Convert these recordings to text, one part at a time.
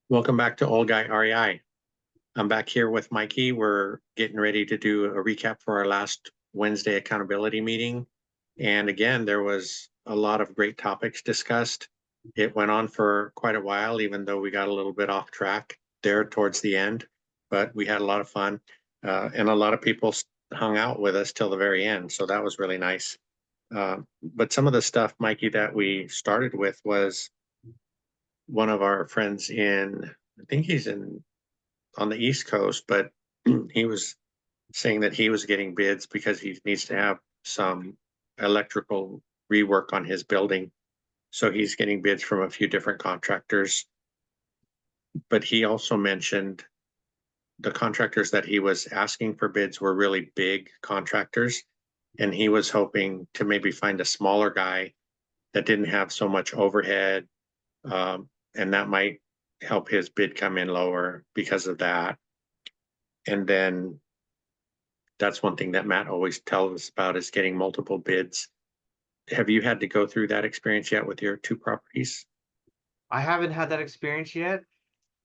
Welcome back to Old Guy REI. I'm back here with Mikey. We're getting ready to do a recap for our last Wednesday accountability meeting. And again, there was a lot of great topics discussed. It went on for quite a while, even though we got a little bit off track there towards the end, but we had a lot of fun. And a lot of people hung out with us till the very end. So that was really nice. But some of the stuff, Mikey, that we started with was one of our friends I think he's on the East Coast, but he was saying that he was getting bids because he needs to have some electrical rework on his building. So he's getting bids from a few different contractors. But he also mentioned the contractors that he was asking for bids were really big contractors. And he was hoping to maybe find a smaller guy that didn't have so much overhead. And that might help his bid come in lower because of that. And then that's one thing that Matt always tells us about is getting multiple bids. Have you had to go through that experience yet with your two properties? I haven't had that experience yet,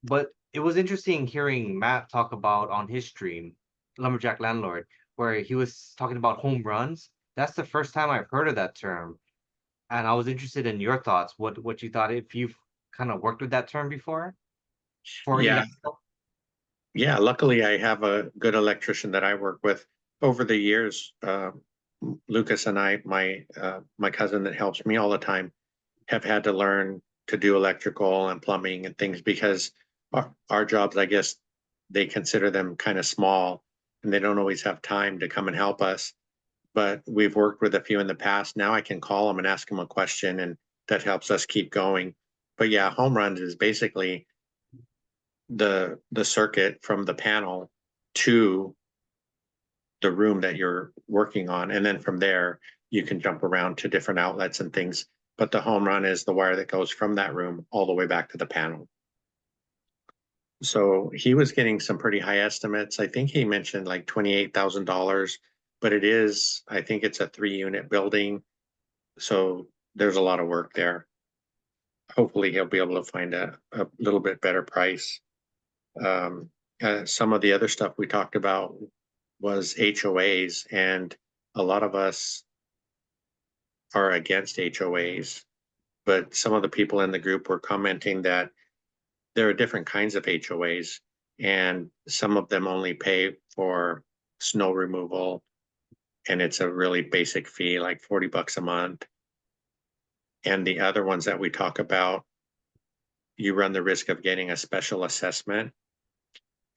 but it was interesting hearing Matt talk about on his stream, Lumberjack Landlord, where he was talking about home runs. That's the first time I've heard of that term, and I was interested in your thoughts. What you thought if you've kind of worked with that term before for Yeah, electrical? yeah. Luckily, I have a good electrician that I work with. Over the years, Lucas and I, my cousin that helps me all the time, have had to learn to do electrical and plumbing and things because our jobs, I guess, they consider them kind of small and they don't always have time to come and help us. But we've worked with a few in the past. Now I can call them and ask them a question, and that helps us keep going. But yeah, home runs is basically the circuit from the panel to the room that you're working on, and then from there you can jump around to different outlets and things. But the home run is the wire that goes from that room all the way back to the panel. So he was getting some pretty high estimates. I think he mentioned like $28,000, but I think it's a 3 unit building. So there's a lot of work there. Hopefully he'll be able to find a little bit better price. Some of the other stuff we talked about was HOAs, and a lot of us are against HOAs, but some of the people in the group were commenting that there are different kinds of HOAs, and some of them only pay for snow removal, and it's a really basic fee, like $40 a month. And the other ones that we talk about, you run the risk of getting a special assessment.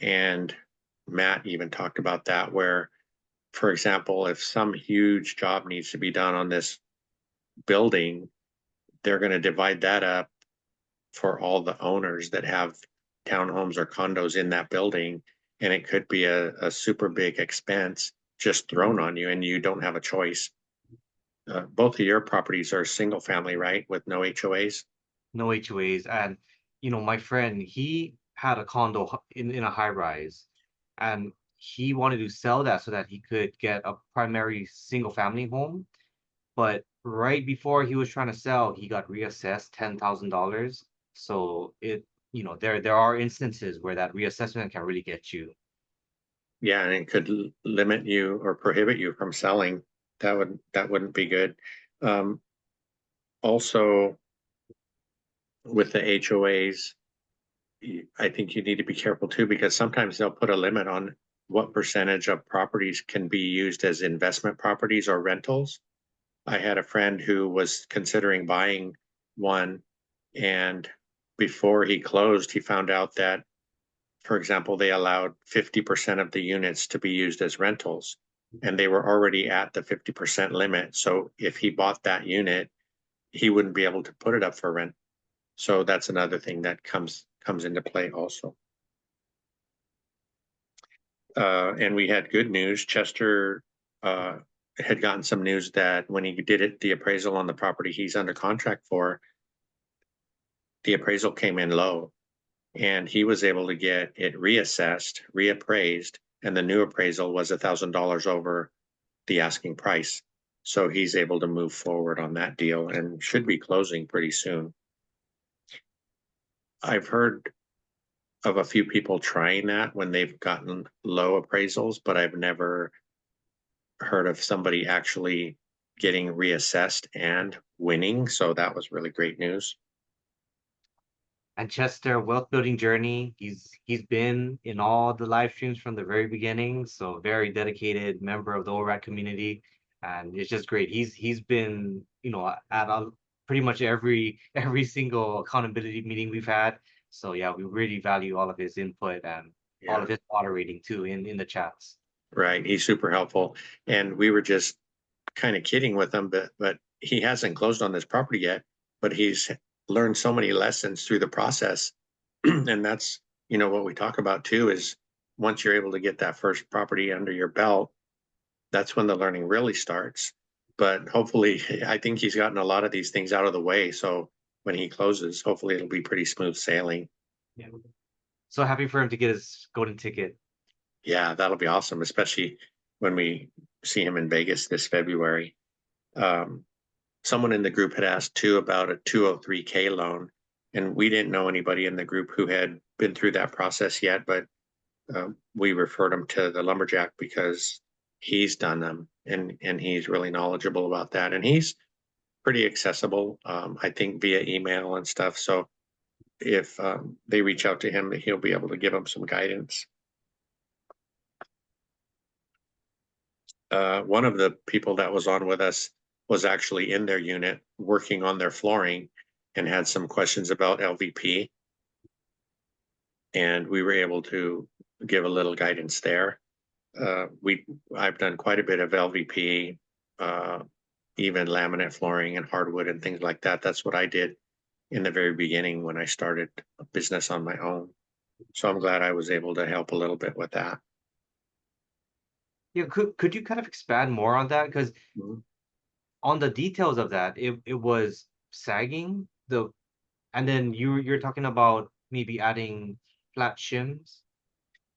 And Matt even talked about that, where, for example, if some huge job needs to be done on this building, they're going to divide that up for all the owners that have townhomes or condos in that building. And it could be a super big expense just thrown on you, and you don't have a choice. Both of your properties are single family, right? With no HOAs? No HOAs, and my friend he had a condo in a high rise, and he wanted to sell that so that he could get a primary single family home. But right before he was trying to sell, he got reassessed $10,000. So there are instances where that reassessment can really get you. Yeah, and it could limit you or prohibit you from selling. That wouldn't be good. Um, Also, with the HOAs, I think you need to be careful too, because sometimes they'll put a limit on what percentage of properties can be used as investment properties or rentals. I had a friend who was considering buying one, and before he closed, he found out that, for example, they allowed 50% of the units to be used as rentals, and they were already at the 50% limit. So if he bought that unit, he wouldn't be able to put it up for rent. So that's another thing that comes into play also. And we had good news. Chester uh, had gotten some news that when he did the appraisal on the property he's under contract for, the appraisal came in low, and he was able to get it reassessed, reappraised, and the new appraisal was $1,000 over the asking price. So he's able to move forward on that deal and should be closing pretty soon. I've heard of a few people trying that when they've gotten low appraisals, but I've never heard of somebody actually getting reassessed and winning. So that was really great news. And Chester, wealth building journey. He's been in all the live streams from the very beginning. So very dedicated member of the ORAT community, and it's just great. He's been at pretty much every single accountability meeting we've had. So yeah, we really value all of his input and all Yeah, of his moderating too in the chats. right. He's super helpful. And we were just kind of kidding with him, but he hasn't closed on this property yet, but he's learned so many lessons through the process. And that's, what we talk about too is once you're able to get that first property under your belt, that's when the learning really starts. But hopefully, I think he's gotten a lot of these things out of the way. So when he closes, hopefully it'll be pretty smooth sailing. Yeah. So happy for him to get his golden ticket. Yeah, that'll be awesome, especially when we see him in Vegas this February. Um, Someone in the group had asked too about a 203K loan, and we didn't know anybody in the group who had been through that process yet, but we referred him to the lumberjack because he's done them and he's really knowledgeable about that, and he's pretty accessible, I think via email and stuff. So if they reach out to him, he'll be able to give them some guidance. One of the people that was on with us was actually in their unit working on their flooring and had some questions about LVP. And we were able to give a little guidance there. I've done quite a bit of LVP, even laminate flooring and hardwood and things like that. That's what I did in the very beginning when I started a business on my own. So I'm glad I was able to help a little bit with that. Yeah, could you kind of expand more on that? Because Mhm. on the details of that, it was sagging and then you're talking about maybe adding flat shims.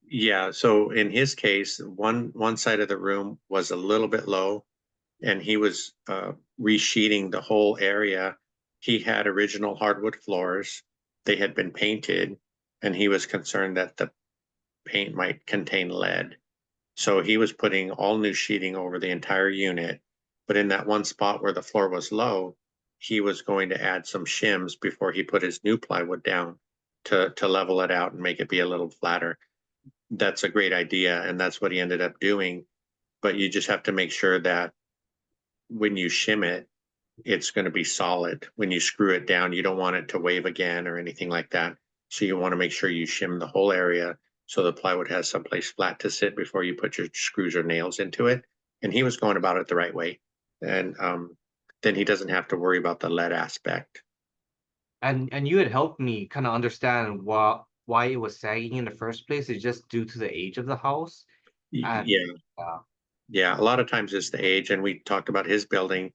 Yeah. So in his case, one side of the room was a little bit low, and he was resheeting the whole area. He had original hardwood floors. They had been painted, and he was concerned that the paint might contain lead. So he was putting all new sheeting over the entire unit. But in that one spot where the floor was low, he was going to add some shims before he put his new plywood down to level it out and make it be a little flatter. That's a great idea, and that's what he ended up doing. But you just have to make sure that when you shim it, it's going to be solid. When you screw it down, you don't want it to wave again or anything like that. So you want to make sure you shim the whole area so the plywood has someplace flat to sit before you put your screws or nails into it. And he was going about it the right way. And then he doesn't have to worry about the lead aspect. And you had helped me kind of understand why it was sagging in the first place. It's just due to the age of the house. And Yeah, uh, yeah. A lot of times it's the age. And we talked about his building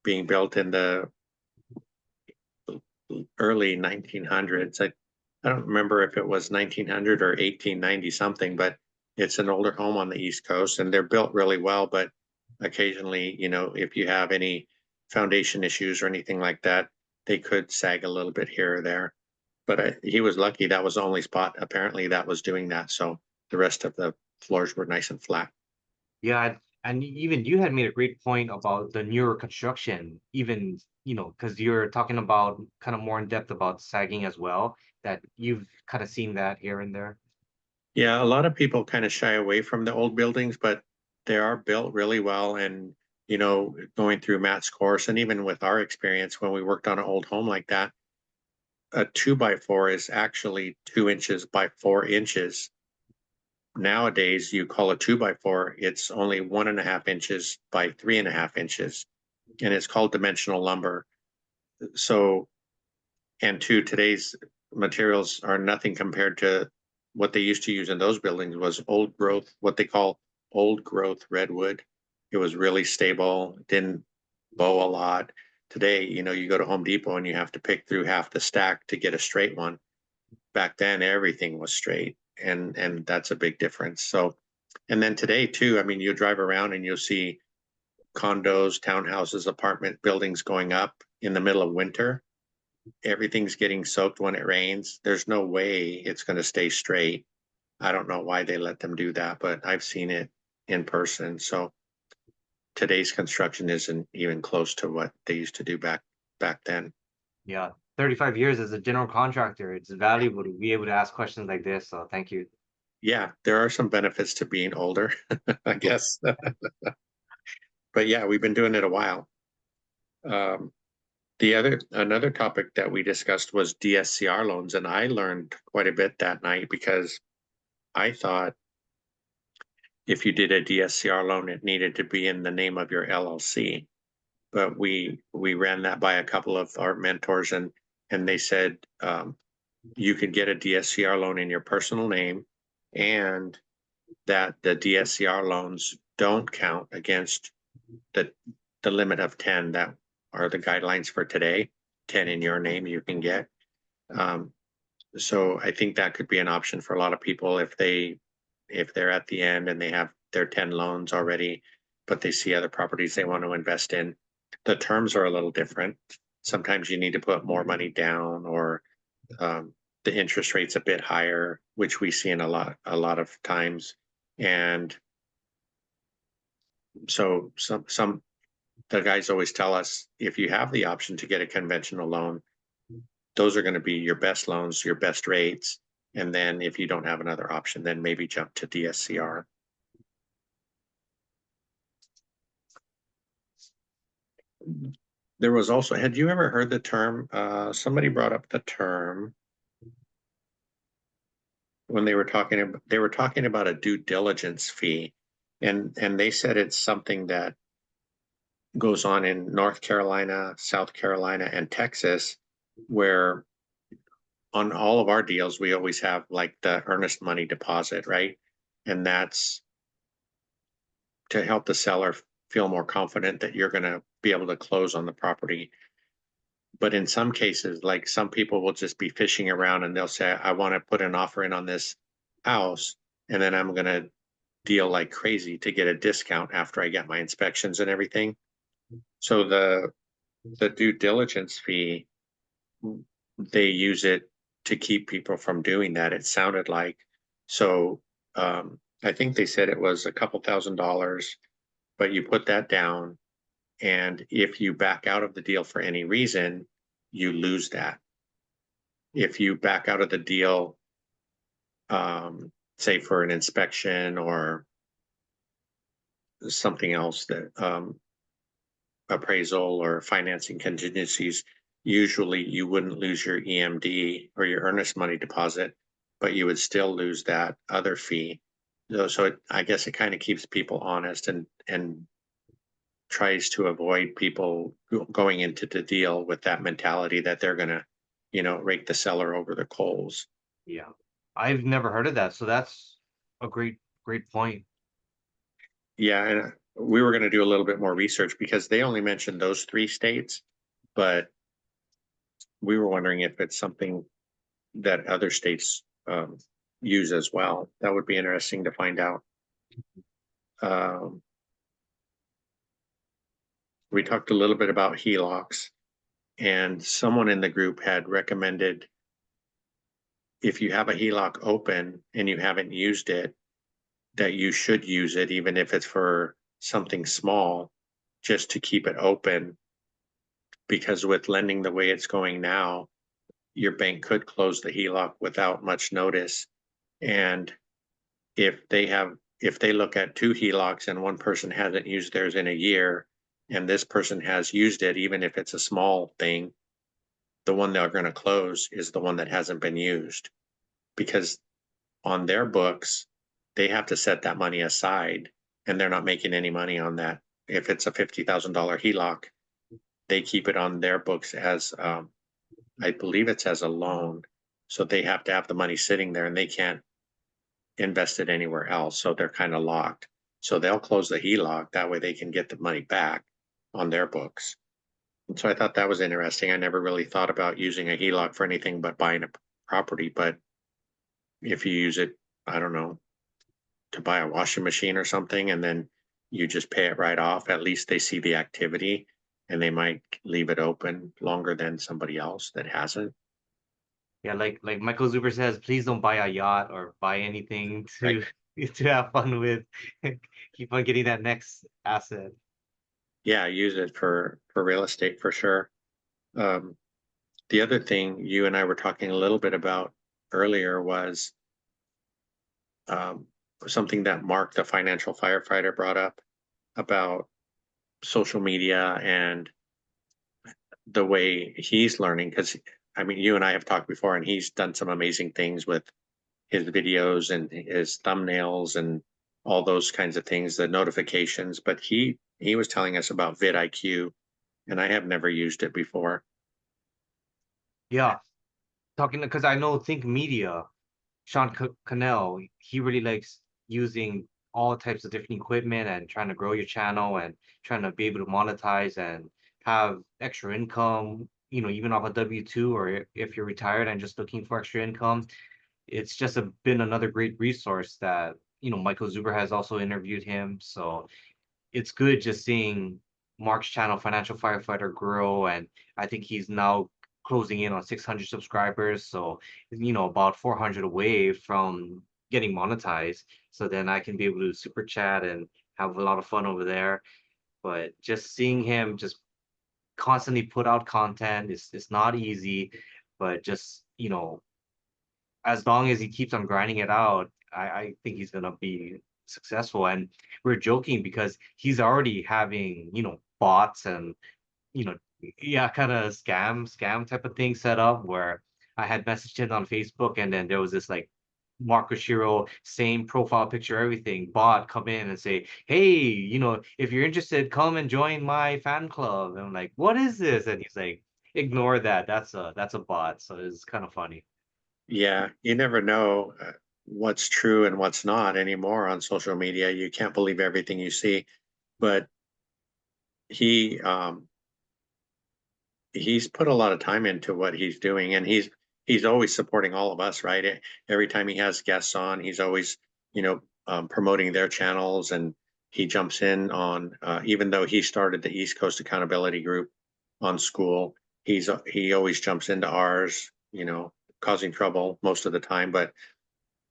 being built in the early 1900s. I don't remember if it was 1900 or 1890 something, but it's an older home on the East Coast and they're built really well. But occasionally, if you have any foundation issues or anything like that, they could sag a little bit here or there. But he was lucky. That was the only spot apparently that was doing that. So the rest of the floors were nice and flat. yeah, and even you had made a great point about the newer construction, even, because you're talking about kind of more in depth about sagging as well, that you've kind of seen that here and there. Yeah, a lot of people kind of shy away from the old buildings, but they are built really well. And, going through Matt's course and even with our experience when we worked on an old home like that, a 2x4 is actually 2 inches by 4 inches. Nowadays, you call a 2x4, it's only 1.5 inches by 3.5 inches, and it's called dimensional lumber. So, and today's materials are nothing compared to what they used to use in those buildings was old growth, what they call old growth redwood. It was really stable, didn't bow a lot. Today, you go to Home Depot and you have to pick through half the stack to get a straight one. Back then, everything was straight, and that's a big difference. So, and then today too, I mean, you drive around and you'll see condos, townhouses, apartment buildings going up in the middle of winter, everything's getting soaked when it rains. There's no way it's going to stay straight. I don't know why they let them do that, but I've seen it in person. So today's construction isn't even close to what they used to do back then. Yeah, 35 years as a general contractor, it's valuable to be able to ask questions like this. So thank you. Yeah, there are some benefits to being older, I guess. But yeah, we've been doing it a while. Um, another topic that we discussed was DSCR loans, and I learned quite a bit that night because I thought if you did a DSCR loan, it needed to be in the name of your LLC. But we ran that by a couple of our mentors, and they said you could get a DSCR loan in your personal name, and that the DSCR loans don't count against the limit of 10 that are the guidelines for today. 10 in your name you can get. Um, so I think that could be an option for a lot of people if they're at the end and they have their 10 loans already, but they see other properties they want to invest in. The terms are a little different. Sometimes you need to put more money down, or the interest rate's a bit higher, which we see in a lot of times. And so some the guys always tell us, if you have the option to get a conventional loan, those are going to be your best loans, your best rates. And then if you don't have another option, then maybe jump to DSCR. There was also, had you ever heard the term, somebody brought up the term when they were talking about a due diligence fee. And they said it's something that goes on in North Carolina, South Carolina, and Texas, where on all of our deals, we always have like the earnest money deposit, right? And that's to help the seller feel more confident that you're going to be able to close on the property. But in some cases, like some people will just be fishing around and they'll say, I want to put an offer in on this house, and then I'm going to deal like crazy to get a discount after I get my inspections and everything. So the due diligence fee, they use it to keep people from doing that. It sounded like. So I think they said it was a couple $1,000s, but you put that down, and if you back out of the deal for any reason, you lose that. If you back out of the deal, say for an inspection or something else, that appraisal or financing contingencies, usually you wouldn't lose your EMD or your earnest money deposit, but you would still lose that other fee. So I guess it kind of keeps people honest and tries to avoid people going into the deal with that mentality that they're going to, rake the seller over the coals. Yeah, I've never heard of that. So that's a great point. Yeah, and we were going to do a little bit more research because they only mentioned those 3 states, but we were wondering if it's something that other states use as well. That would be interesting to find out. Um, we talked a little bit about HELOCs, and someone in the group had recommended, if you have a HELOC open and you haven't used it, that you should use it, even if it's for something small, just to keep it open. Because with lending the way it's going now, your bank could close the HELOC without much notice. And if they look at 2 HELOCs and one person hasn't used theirs in a year, and this person has used it, even if it's a small thing, the one they're going to close is the one that hasn't been used, because on their books, they have to set that money aside, and they're not making any money on that. If it's a $50,000 HELOC, they keep it on their books as, I believe it's as a loan. So they have to have the money sitting there and they can't invest it anywhere else. So they're kind of locked. So they'll close the HELOC. That way they can get the money back on their books. And so I thought that was interesting. I never really thought about using a HELOC for anything but buying a property. But if you use it, I don't know, to buy a washing machine or something, and then you just pay it right off, at least they see the activity. and they might leave it open longer than somebody else that hasn't. Yeah, like Michael Zuber says, please don't buy a yacht or buy anything Right. to to have fun with. Keep on getting that next asset. Yeah, use it for real estate for sure. Um, the other thing you and I were talking a little bit about earlier was um, something that Mark, the financial firefighter, brought up about social media and the way he's learning. Because I mean, you and I have talked before, and he's done some amazing things with his videos and his thumbnails and all those kinds of things, the notifications. But he was telling us about vidIQ, and I have never used it before. Yeah, talking because I know Think Media, Sean Cannell, he really likes using all types of different equipment and trying to grow your channel and trying to be able to monetize and have extra income, even off a W-2 or if you're retired and just looking for extra income. It's just been another great resource that, Michael Zuber has also interviewed him. So it's good just seeing Mark's channel, Financial Firefighter, grow. And I think he's now closing in on 600 subscribers. So, about 400 away from getting monetized. So then I can be able to super chat and have a lot of fun over there. But just seeing him just constantly put out content is not easy. But just, as long as he keeps on grinding it out, I think he's gonna be successful. And we're joking because he's already having, bots and, you know, yeah, kind of scam type of thing set up where I had messaged him on Facebook and then there was this like Marco Shiro, same profile picture, everything, bot come in and say, hey, if you're interested, come and join my fan club. And I'm like, what is this? And he's like, ignore that. That's a bot. So it's kind of funny. Yeah, you never know what's true and what's not anymore on social media. You can't believe everything you see, but he he's put a lot of time into what he's doing, and he's always supporting all of us, right? Every time he has guests on, he's always, promoting their channels, and he jumps in on, even though he started the East Coast Accountability Group on school, he always jumps into ours, causing trouble most of the time, but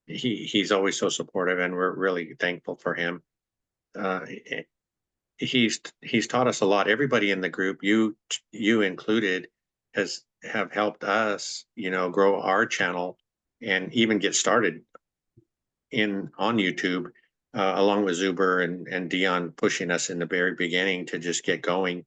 he's always so supportive, and we're really thankful for him. Uh, he's taught us a lot. Everybody in the group, you included, have helped us, grow our channel and even get started in on YouTube, along with Zuber and Dion pushing us in the very beginning to just get going.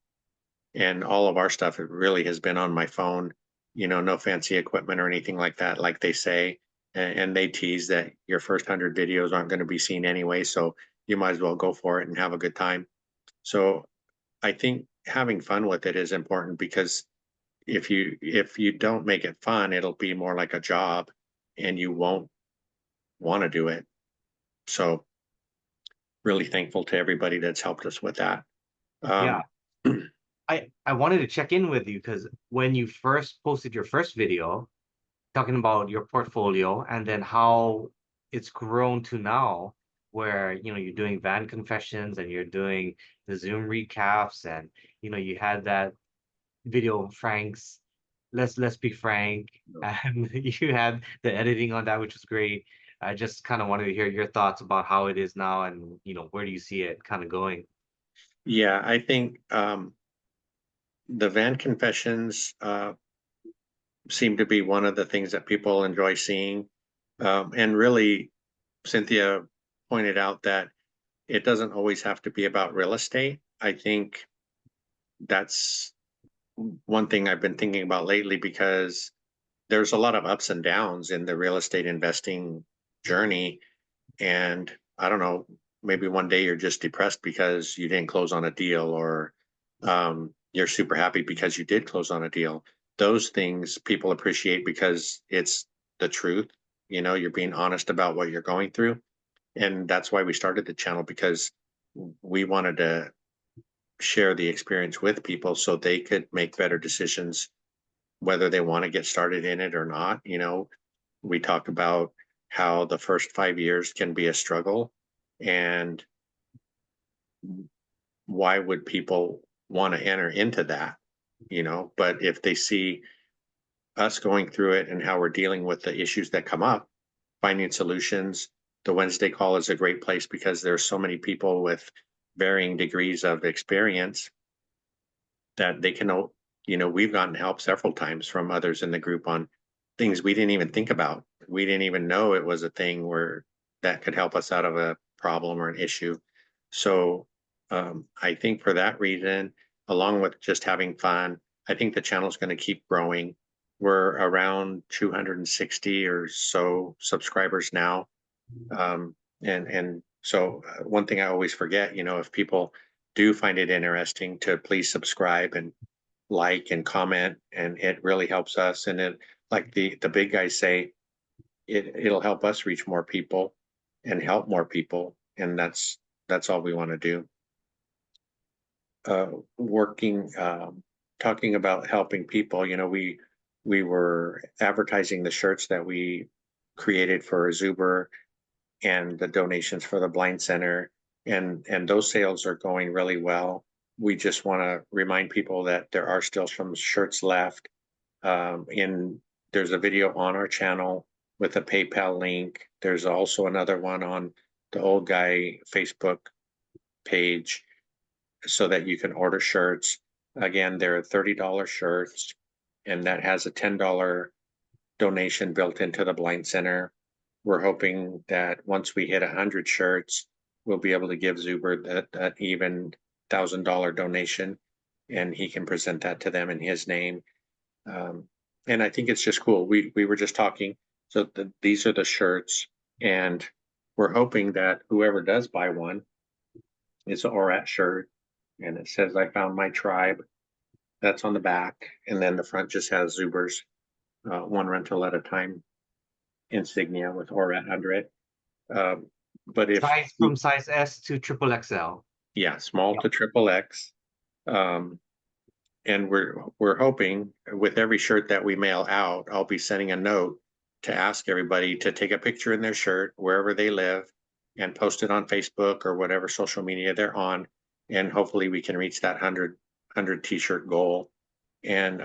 And all of our stuff, it really has been on my phone. No fancy equipment or anything like that, like they say. And they tease that your first 100 videos aren't going to be seen anyway, so you might as well go for it and have a good time. So I think having fun with it is important, because if you don't make it fun, it'll be more like a job and you won't want to do it. So really thankful to everybody that's helped us with that. Yeah. Um, I wanted to check in with you because when you first posted your first video talking about your portfolio and then how it's grown to now, where you're doing van confessions and you're doing the Zoom recaps and you had that video of Frank's let's be frank and you had the editing on that, which was great. I just kind of wanted to hear your thoughts about how it is now and where do you see it kind of going. yeah, I think the van confessions seem to be one of the things that people enjoy seeing. And really, Cynthia pointed out that it doesn't always have to be about real estate. I think that's one thing I've been thinking about lately, because there's a lot of ups and downs in the real estate investing journey. And I don't know, maybe one day you're just depressed because you didn't close on a deal, or you're super happy because you did close on a deal. Those things people appreciate because it's the truth. You're being honest about what you're going through. And that's why we started the channel, because we wanted to share the experience with people so they could make better decisions, whether they want to get started in it or not. We talk about how the first 5 years can be a struggle, and why would people want to enter into that, but if they see us going through it and how we're dealing with the issues that come up, finding solutions, the Wednesday call is a great place because there's so many people with varying degrees of experience that they can, we've gotten help several times from others in the group on things we didn't even think about. We didn't even know it was a thing where that could help us out of a problem or an issue. So I think for that reason, along with just having fun, I think the channel is going to keep growing. We're around 260 or so subscribers now. And so one thing I always forget, if people do find it interesting, to please subscribe and like and comment, and it really helps us. And it, like the big guys say, it'll help us reach more people and help more people, and that's all we want to do. Working, talking about helping people, we were advertising the shirts that we created for Zuber and the donations for the Blind Center, and those sales are going really well. We just want to remind people that there are still some shirts left. There's a video on our channel with a PayPal link. There's also another one on the Old Guy Facebook page so that you can order shirts. Again, they're $30 shirts, and that has a $10 donation built into the Blind Center. We're hoping that once we hit 100 shirts, we'll be able to give Zuber that even $1,000 donation, and he can present that to them in his name. And I think it's just cool. We were just talking. So these are the shirts, and we're hoping that whoever does buy one, it's an ORAT shirt, and it says, "I found my tribe." That's on the back, and then the front just has Zuber's one rental at a time insignia with ORAT under it. But if Size from size S to triple XL. yeah, small to triple X. And we're hoping with every shirt that we mail out, I'll be sending a note to ask everybody to take a picture in their shirt wherever they live and post it on Facebook or whatever social media they're on. And hopefully we can reach that 100 t-shirt goal. And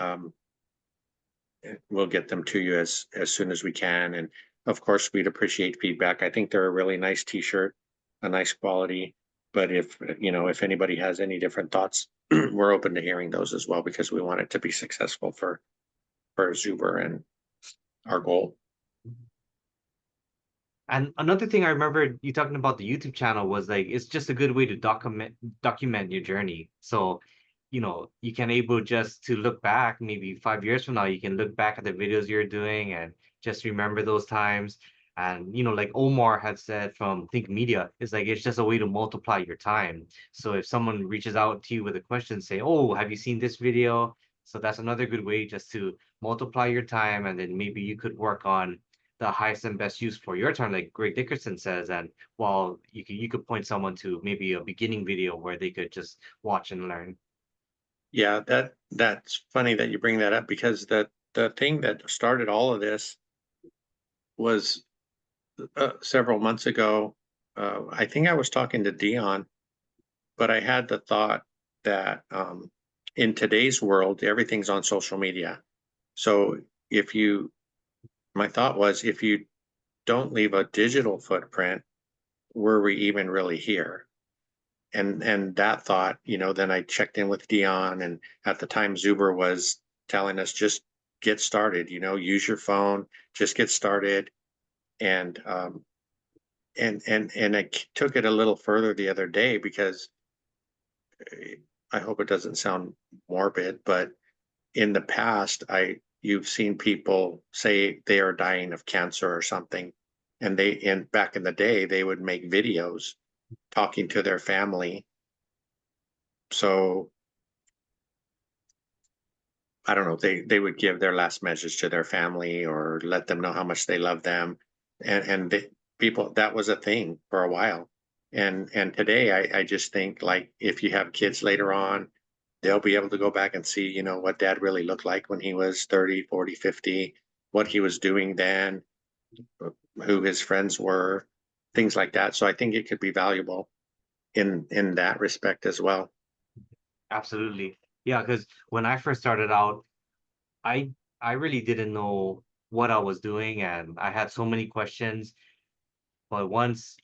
we'll get them to you as soon as we can. And of course, we'd appreciate feedback. I think they're a really nice t-shirt, a nice quality. But if anybody has any different thoughts, we're open to hearing those as well, because we want it to be successful for Zuber and our goal. And another thing I remember you talking about the YouTube channel was like it's just a good way to document your journey. So, you can able just to look back maybe 5 years from now, you can look back at the videos you're doing and just remember those times. And like Omar had said from Think Media, it's like it's just a way to multiply your time. So if someone reaches out to you with a question, say, "Oh, have you seen this video?" So that's another good way just to multiply your time, and then maybe you could work on the highest and best use for your time, like Greg Dickerson says. And while you could point someone to maybe a beginning video where they could just watch and learn. Yeah, that's funny that you bring that up, because the thing that started all of this was several months ago. I think I was talking to Dion, but I had the thought that in today's world, everything's on social media. So my thought was, if you don't leave a digital footprint, were we even really here? And that thought, then I checked in with Dion, and at the time Zuber was telling us, just get started, use your phone, just get started. And I took it a little further the other day, because I hope it doesn't sound morbid, but in the past, you've seen people say they are dying of cancer or something, and back in the day, they would make videos talking to their family. So I don't know, they would give their last message to their family or let them know how much they love them. And people, that was a thing for a while. And today I just think, like, if you have kids later on, they'll be able to go back and see, what dad really looked like when he was 30, 40, 50, what he was doing then, who his friends were, things like that. So I think it could be valuable in that respect as well. Absolutely. Yeah, because when I first started out, I I really didn't know what I was doing, and I had so many questions. But once,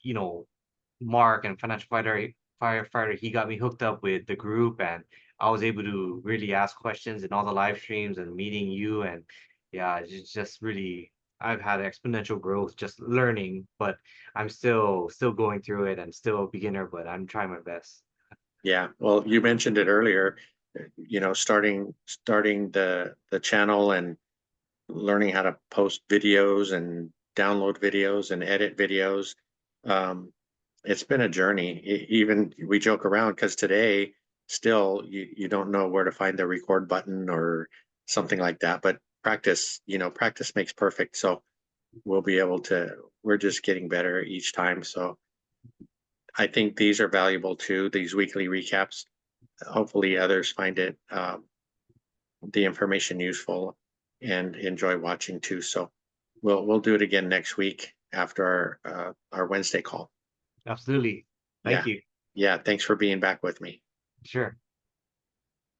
Mark and Financial Firefighter, he got me hooked up with the group, and I was able to really ask questions in all the live streams and meeting you. And yeah, it's just really, I've had exponential growth just learning, but I'm still going through it and still a beginner, but I'm trying my best. Yeah, well, you mentioned it earlier, starting the channel and learning how to post videos and download videos and edit videos. Um, it's been a journey. Even we joke around because today still you don't know where to find the record button or something like that. But practice makes perfect. So we'll be able to, we're just getting better each time. So I think these are valuable too, these weekly recaps. Hopefully others find it, the information useful and enjoy watching too. So we'll do it again next week after our Wednesday call. Absolutely. Thank Yeah. you. Yeah. Thanks for being back with me. Sure.